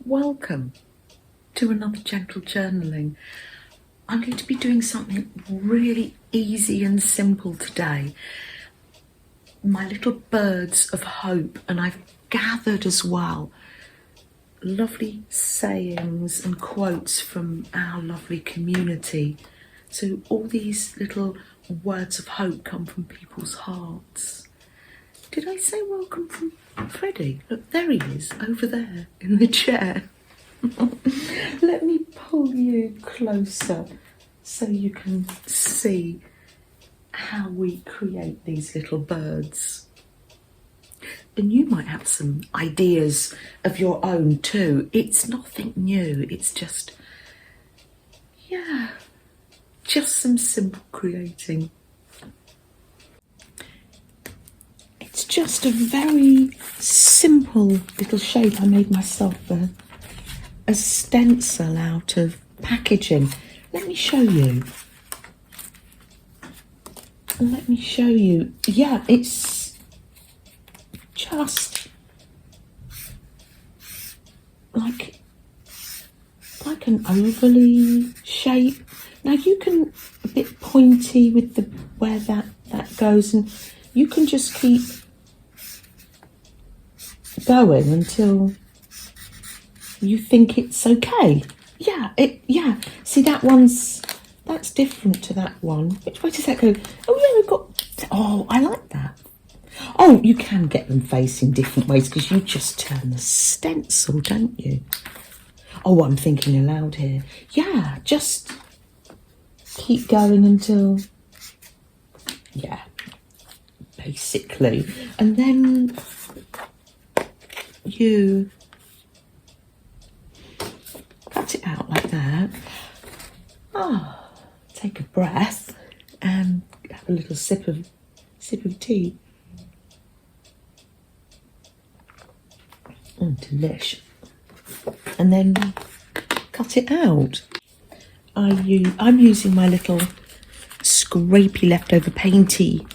Welcome to another gentle journaling. I'm going to be doing something really easy and simple today. My little birds of hope, and I've gathered as well lovely sayings and quotes from our lovely community. So all these little words of hope come from people's hearts. Did I say welcome from Freddie? Look, there he is, over there in the chair. Let me pull you closer so you can see how we create these little birds. And you might have some ideas of your own too. It's nothing new, it's just some simple creating. It's just a very simple little shape. I made myself a stencil out of packaging. Let me show you. Yeah, it's just like an ovally shape. Now you can a bit pointy with the where that goes, and you can just keep going until you think it's okay. See, that's different to that one. Which way does that go? I like that. Oh, you can get them facing different ways because you just turn the stencil, don't you? Oh, I'm thinking aloud here. Yeah, just keep going until, basically. And then you cut it out like that. Take a breath and have a little sip of tea. Delish. And then cut it out. I'm using my little scrapey leftover Painty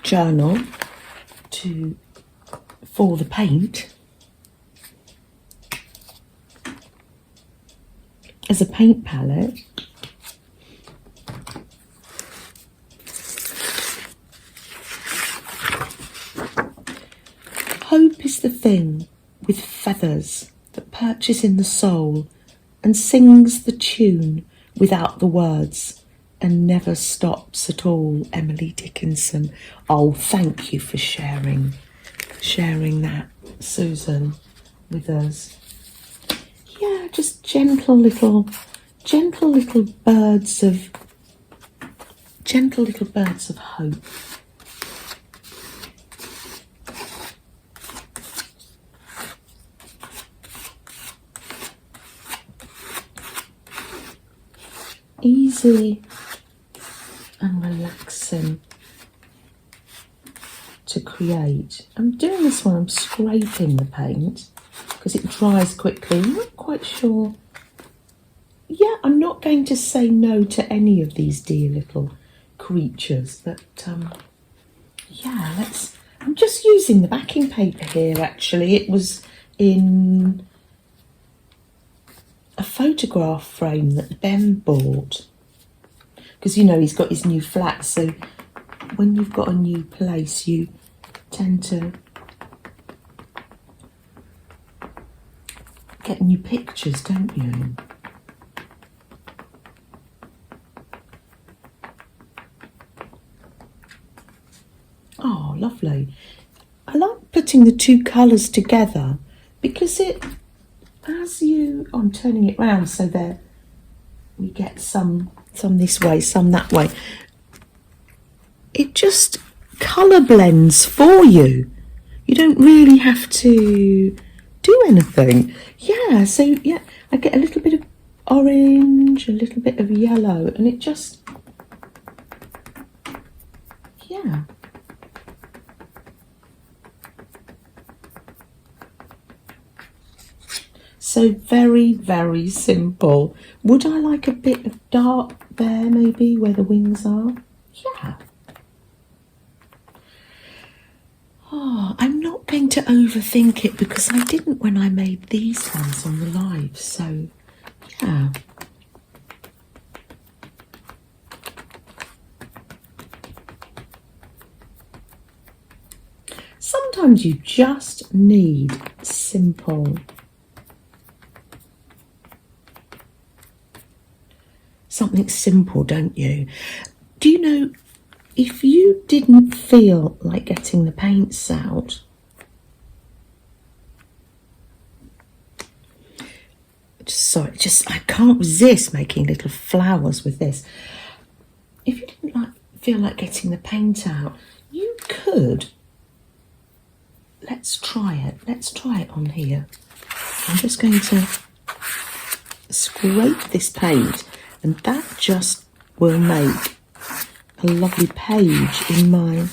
journal for the paint. As a paint palette. Hope is the thing with feathers that perches in the soul and sings the tune without the words and never stops at all. Emily Dickinson. Oh, thank you for sharing that, Susan, with us. Yeah, just gentle little birds of hope. Easy and relaxing to create. I'm doing this one, I'm scraping the paint because it dries quickly. I'm not quite sure. Yeah, I'm not going to say no to any of these dear little creatures, but I'm just using the backing paper here actually. It was in a photograph frame that Ben bought because he's got his new flat, so when you've got a new place you tend to get new pictures, don't you? Oh, lovely. I like putting the two colours together because I'm turning it round so that we get some this way, some that way. It just colour blends for you. You don't really have to do anything. Yeah, so I get a little bit of orange, a little bit of yellow, and it just, So very, very simple. Would I like a bit of dark there, maybe, where the wings are? Yeah. Oh, I'm not going to overthink it because I didn't when I made these ones on the live, so yeah. Sometimes you just need simple. Something simple, don't you? Do you know, if you didn't feel like getting the paints out, I can't resist making little flowers with this. If you didn't feel like getting the paint out, you could. Let's try it on here. I'm just going to scrape this paint, and that just will make a lovely page in my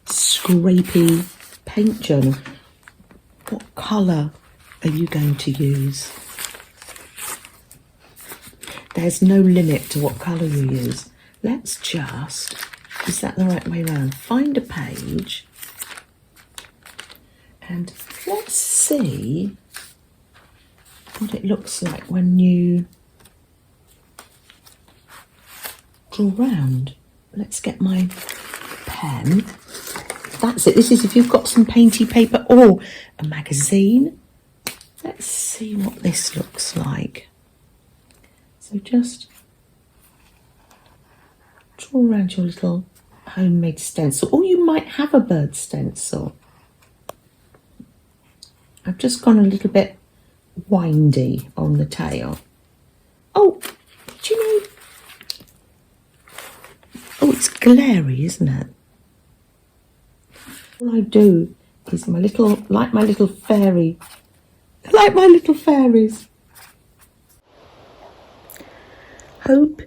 scrapey paint journal. What colour are you going to use? There's no limit to what colour you use. Let's just, is that the right way around? Find a page and let's see what it looks like when you draw round. Let's get my pen. That's it. This is if you've got some painty paper or a magazine. Let's see what this looks like. So just draw around your little homemade stencil, or you might have a bird stencil. I've just gone a little bit windy on the tail. Oh, do you know? Oh, it's glary, isn't it? All I do is like my little fairies. Hope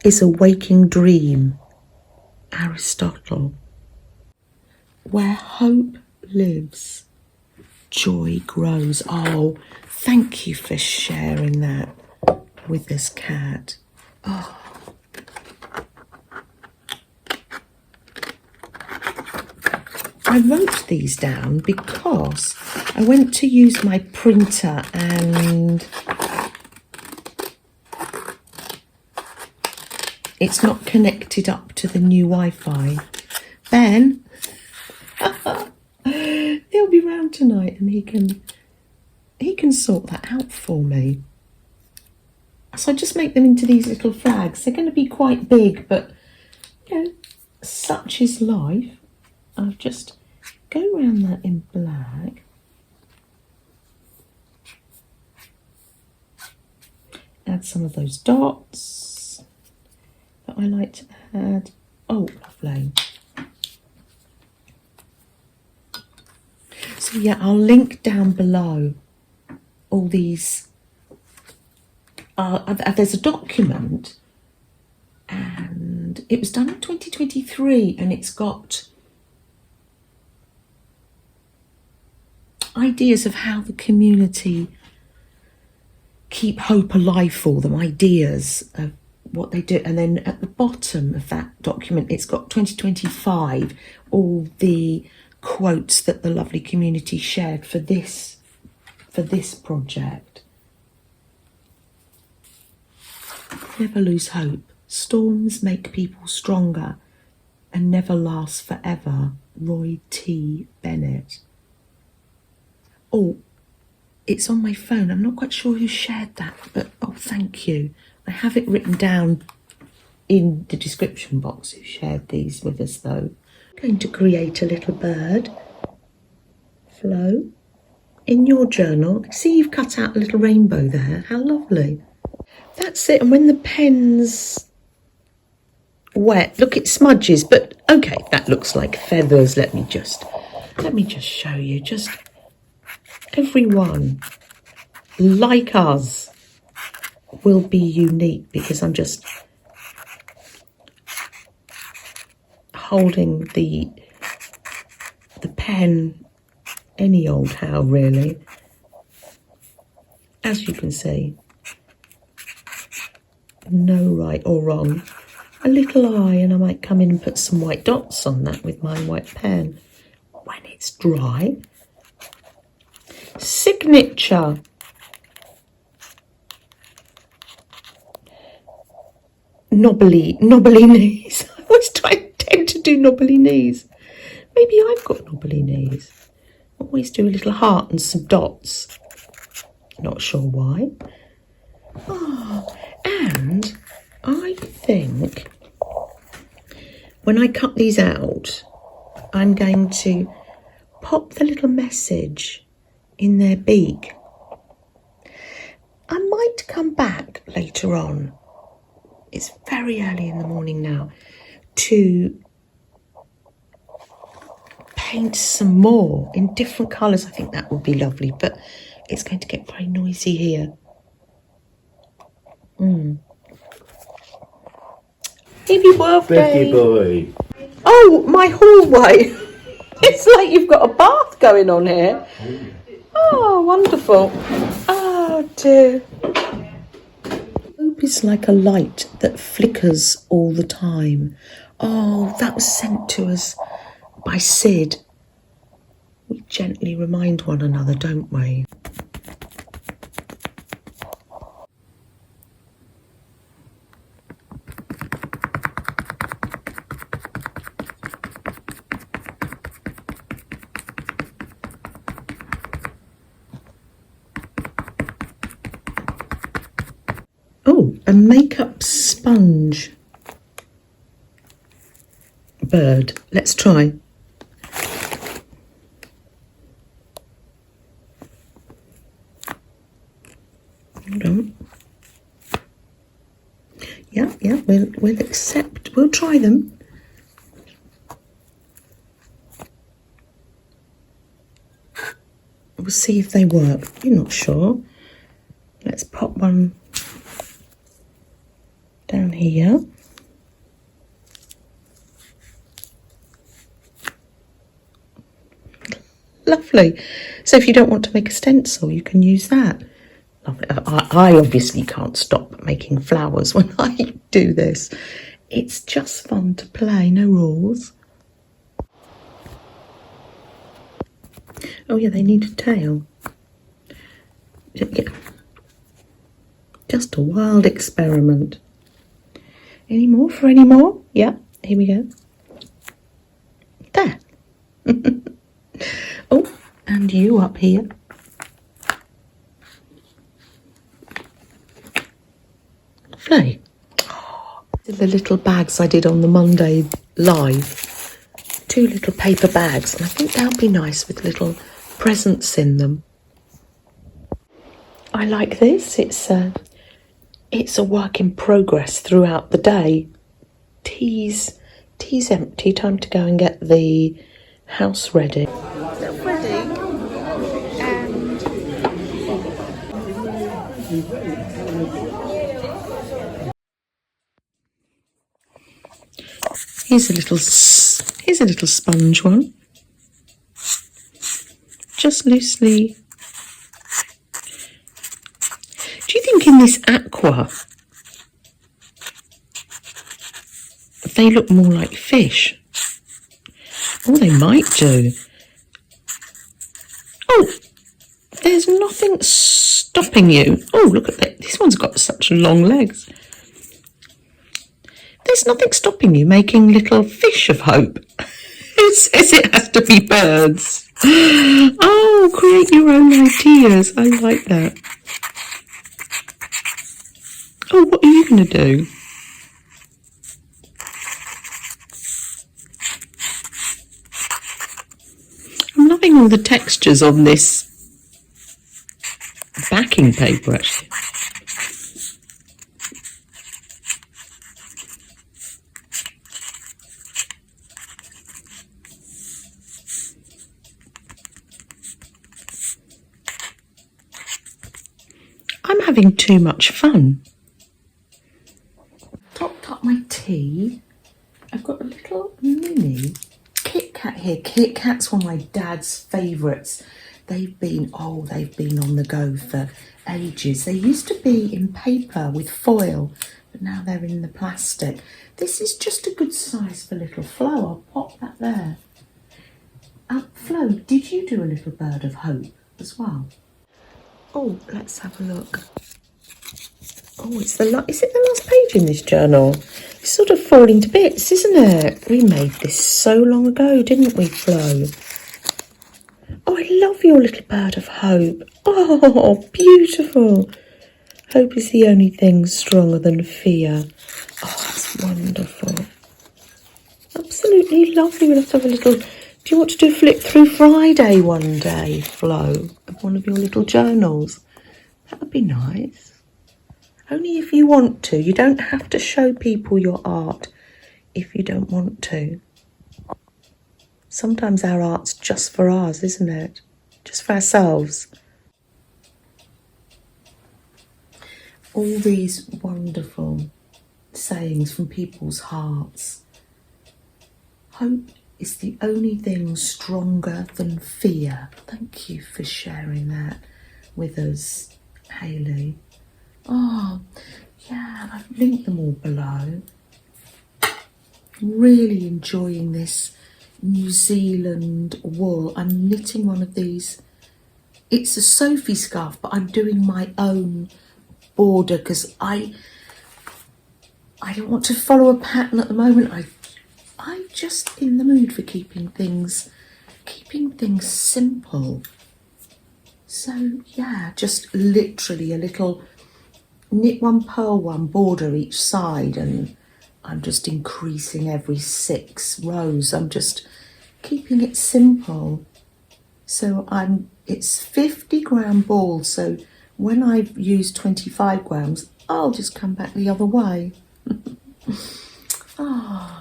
is a waking dream. Aristotle. Where hope lives, joy grows. Oh, thank you for sharing that with this cat. Oh. I wrote these down because I went to use my printer and it's not connected up to the new Wi-Fi. Ben, he'll be round tonight and he can sort that out for me. So I just make them into these little flags. They're going to be quite big, but you know, such is life. I'll just go around that in black. Add some of those dots that I like to add. Oh, lovely. So yeah, I'll link down below all these. There's a document and it was done in 2023 and it's got ideas of how the community keep hope alive for them, ideas of what they do. And then at the bottom of that document, it's got 2025, all the quotes that the lovely community shared for this project. Never lose hope. Storms make people stronger and never last forever. Roy T. Bennett. Oh, it's on my phone. I'm not quite sure who shared that, but oh, thank you. I have it written down in the description box who shared these with us, though. I'm going to create a little bird. Flo, in your journal, see you've cut out a little rainbow there. How lovely. That's it. And when the pen's wet, look, it smudges, but okay, that looks like feathers. Let me just show you. Just everyone, like us, will be unique because I'm just holding the pen any old how, really. As you can see, no right or wrong. a little eye, and I might come in and put some white dots on that with my white pen when it's dry. Signature. Knobbly knees. I always tend to do knobbly knees. Maybe I've got knobbly knees. I always do a little heart and some dots. Not sure why. Oh, and I think when I cut these out, I'm going to pop the little message in their beak. I might come back later on. It's very early in the morning now to paint some more in different colours. I think that would be lovely, but it's going to get very noisy here. Happy birthday! Birthday boy! Oh, my hallway! It's like you've got a bath going on here. Oh, wonderful. Oh, dear. Hope is like a light that flickers all the time. Oh, that was sent to us by Sid. We gently remind one another, don't we? Oh, a makeup sponge bird. Let's try. Hold on. Yeah, we'll accept. We'll try them. We'll see if they work. You're not sure. Let's pop one down here. Lovely. So if you don't want to make a stencil, you can use that. Lovely. I obviously can't stop making flowers when I do this. It's just fun to play, no rules. Oh yeah, they need a tail. Yeah. Just a wild experiment. Any more for any more? Yeah, here we go. There. Oh, and you up here. Lovely. Oh, the little bags I did on the Monday live. 2 little paper bags, and I think they'll be nice with little presents in them. I like this. It's a work in progress throughout the day. Tea's empty. Time to go and get the house ready. Ready. And here's a little sponge one. Just loosely. Do you think in this aqua they look more like fish? Oh, they might do. Oh, there's nothing stopping you. Oh, look at that. This one's got such long legs. There's nothing stopping you making little fish of hope. It says it has to be birds. Oh, create your own ideas. I like that. Oh, what are you going to do? I'm loving all the textures on this backing paper, actually. I'm having too much fun. Topped up my tea. I've got a little mini Kit Kat here. Kit Kat's one of my dad's favourites. They've been on the go for ages. They used to be in paper with foil, but now they're in the plastic. This is just a good size for little Flo. I'll pop that there. Flo, did you do a little bird of hope as well? Oh, let's have a look. Oh, is it the last page in this journal? It's sort of falling to bits, isn't it? We made this so long ago, didn't we, Flo? Oh, I love your little bird of hope. Oh, beautiful. Hope is the only thing stronger than fear. Oh, that's wonderful. Absolutely lovely. We'll have to have a little... Do you want to do Flip Through Friday one day, Flo? Of one of your little journals? That would be nice. Only if you want to. You don't have to show people your art if you don't want to. Sometimes our art's just for ours, isn't it? Just for ourselves. All these wonderful sayings from people's hearts. Hope is the only thing stronger than fear. Thank you for sharing that with us, Hayley. Oh, yeah, I've linked them all below. Really enjoying this New Zealand wool. I'm knitting one of these. It's a Sophie scarf, but I'm doing my own border because I don't want to follow a pattern at the moment. I'm just in the mood for keeping things simple. So yeah, just literally a little knit one, purl one, border each side, and I'm just increasing every 6 rows. I'm just keeping it simple. So it's 50-gram balls, so when I've used 25 grams, I'll just come back the other way. Oh.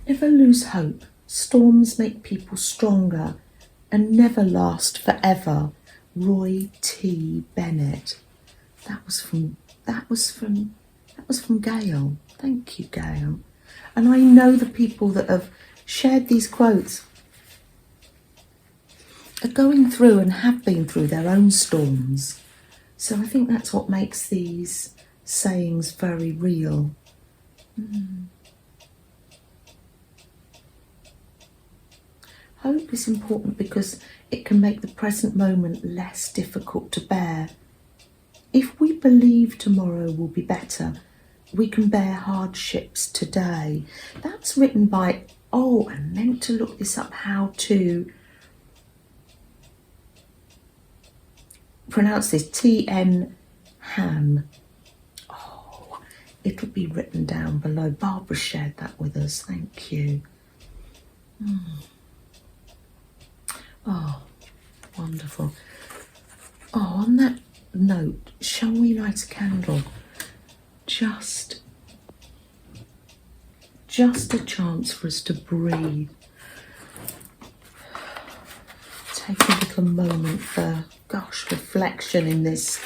Never lose hope. Storms make people stronger and never last forever. Roy T. Bennett. That was from Gail. Thank you, Gail. And I know the people that have shared these quotes are going through and have been through their own storms. So I think that's what makes these sayings very real. Hope is important because it can make the present moment less difficult to bear. If we believe tomorrow will be better, we can bear hardships today. That's written by, I meant to look this up, how to pronounce this, Thich Hanh. Oh, it'll be written down below. Barb'ra shared that with us, thank you. Oh, wonderful. Oh, on that note, shall we light a candle? Just a chance for us to breathe. Take a little moment for, reflection in this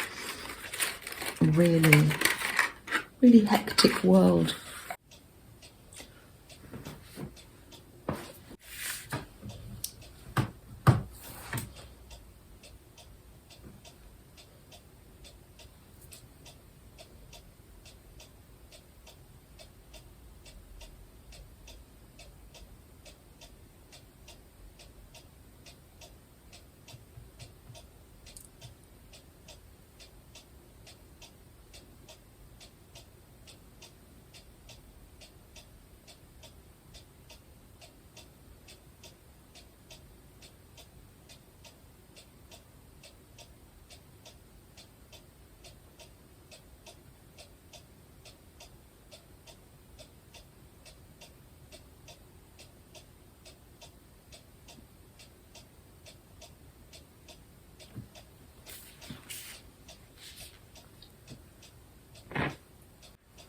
really, really hectic world.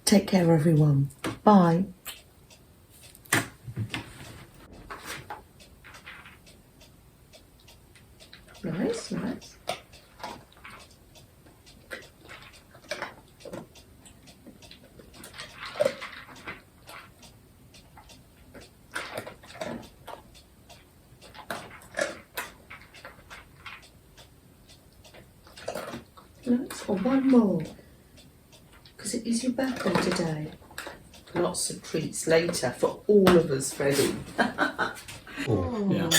Take care, everyone. Bye. Nice, nice. Lots, or one more? Because it is your birthday today. Lots of treats later for all of us, Freddie. Yeah.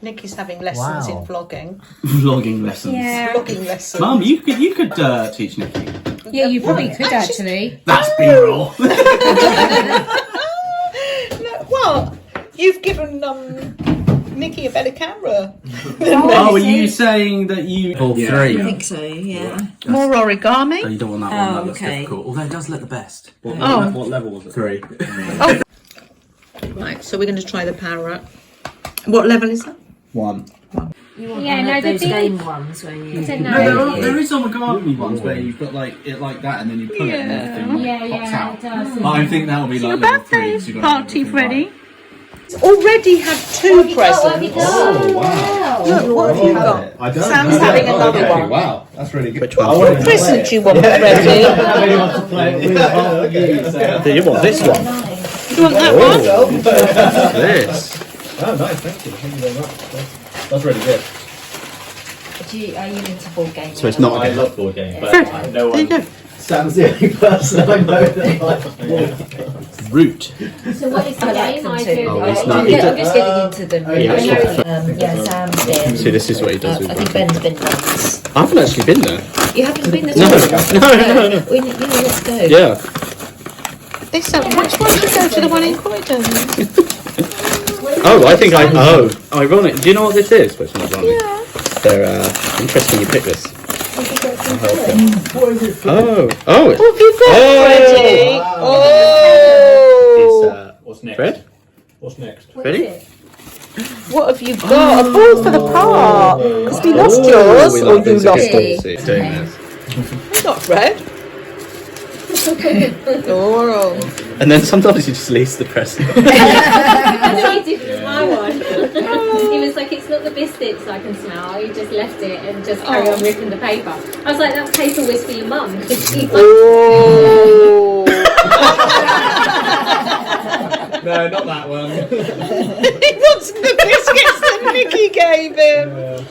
Nikki's having lessons in vlogging. Vlogging lessons. Yeah. Vlogging lessons. Mum, you could teach Nikki. Yeah, you probably could actually. That's B-roll. No, well, you've given Nikki a better camera. Oh, were you saying that you... All three. I think so, yeah. More origami. Oh, you don't want that one, that looks difficult. Although it does look the best. What level was it? 3. Right, so we're going to try the parrot. What level is that? 1. Yeah, no, those the game ones where you... No, there is origami ones where you've got like it like that, and then you pull it and everything pops out. it does. I think that'll be like level 3. So Party, Freddie. It's already had 2 presents. Oh, wow. Look, what have you got? I don't Sam's having another one. Wow, that's really good. Which one? What present do you want, Freddie? I really want to play it. Do you want this one? Do you want that one? This. Oh, nice, thank you. Thank you very much. That's really good. Are you into board games? So it's not I a love board games, but Fred, I know there you go. Sam's the only person I know that likes root. So what is the I like game? them I too. do. Oh, I'm it's not- just getting into them. Really. Yeah, Sam's been. See, this is what he does with I think Ben's been once. I haven't actually been there. You haven't been there? No. No. Let's go. Yeah. This, which one should go to the one in Croydon? Oh, I think ironic. Do you know what this is? Which one's ironic? Yeah. They're interesting. You pick this. Oh. What have you got, Freddie? Oh! What's next? Fred? What's next? Ready? What have you got? A ball for the park. Because we lost yours, We or like you these lost again. it. See, doing this. Not Fred. Oh. And then sometimes you just leave the present. That's what he did with my one. He was like, it's not the biscuits I can smell. He just left it and just carry on ripping the paper. I was like, that paper was for your mum. Oh. No, not that one. He wants the biscuits that Mickey gave him.